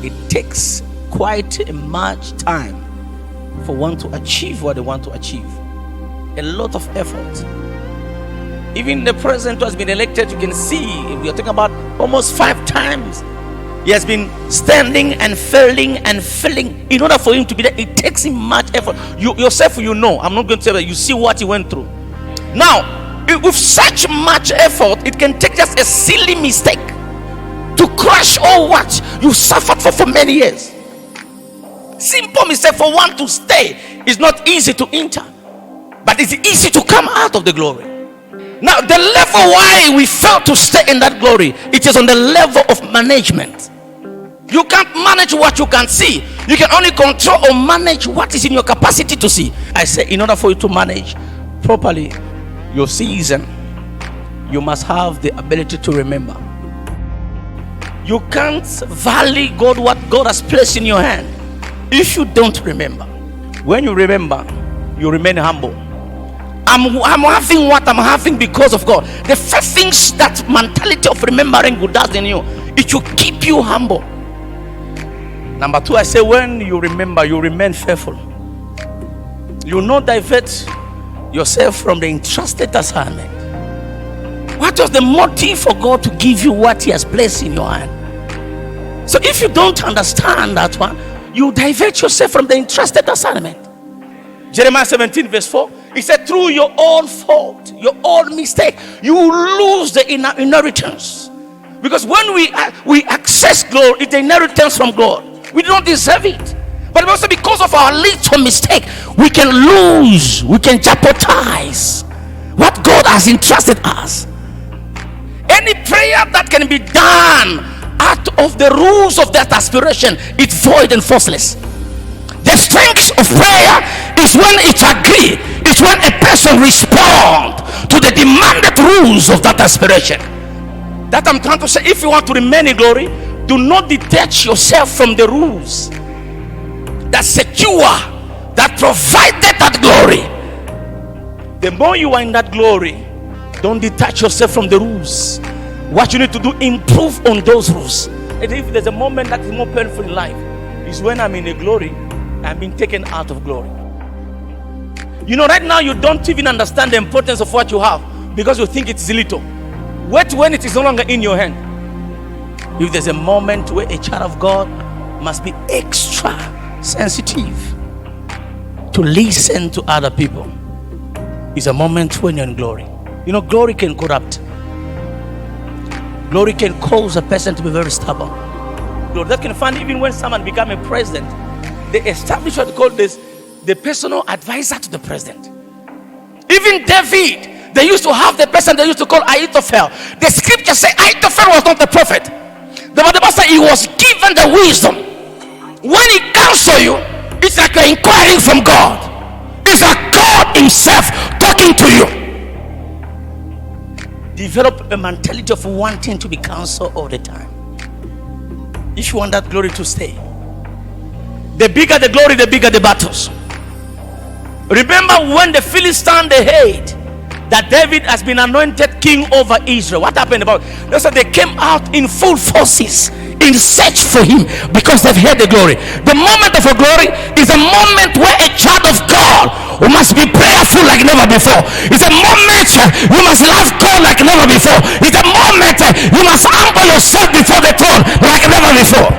it takes quite a much time for one to achieve what they want to achieve. A lot of effort. Even the president who has been elected, you can see, we are talking about almost 5 times. He has been standing and failing and failing. In order for him to be there, it takes him much effort. You yourself, you know, I'm not going to say that, you see what he went through. Now, with such much effort, it can take just a silly mistake to crush all what you suffered for many years. Simple mistake for one to stay is not easy to enter, but it's easy to come out of the glory. Now, the level why we fail to stay in that glory, it is on the level of management. You can't manage what you can see. You can only control or manage what is in your capacity to see. I say, in order for you to manage properly your season, you must have the ability to remember. You can't value God, what God has placed in your hand, if you don't remember. When you remember, you remain humble. I'm having what I'm having because of God. The first things that mentality of remembering God does in you, it will keep you humble. Number 2, I say, when you remember, you remain faithful. You will not divert yourself from the entrusted assignment. What was the motive for God to give you what He has placed in your hand? So if you don't understand that one, you divert yourself from the entrusted assignment. Jeremiah 17 verse 4, he said, through your own fault, your own mistake, you will lose the inheritance. Because when we access glory, it's the inheritance from God. We don't deserve it. But also because of our little mistake, we can lose, we can jeopardize what God has entrusted us. Any prayer that can be done out of the rules of that aspiration, it's void and forceless. The strength of prayer is when it agrees. It's when a person responds to the demanded rules of that aspiration. That I'm trying to say, if you want to remain in glory, do not detach yourself from the rules that secure, that provided that glory. The more you are in that glory, don't detach yourself from the rules. What you need to do, improve on those rules. And if there's a moment that is more painful in life, is when I'm in a glory, I'm being taken out of glory. You know, right now you don't even understand the importance of what you have because you think it's little. Wait when it is no longer in your hand. If there's a moment where a child of God must be extra sensitive to listen to other people, it's a moment when you're in glory. You know, glory can corrupt. Glory can cause a person to be very stubborn. Glory that can find even when someone becomes a president, they establish what they call this, the personal advisor to the president. Even David, they used to have the person they used to call Ahithophel. The scripture says Ahithophel was not the prophet. The Bible says he was given the wisdom. When he counsels you, it's like you're inquiring from God. It's like God himself talking to you. Develop a mentality of wanting to be counseled all the time. If you want that glory to stay, the bigger the glory, the bigger the battles. Remember when the Philistines, they heard that David has been anointed king over Israel. What happened about it? They said they came out in full forces in search for him because they've heard the glory. The moment of a glory is a moment where a child of God must be prayerful like never before. It's a moment you must love God like never before. It's a moment you must humble yourself before the throne like never before.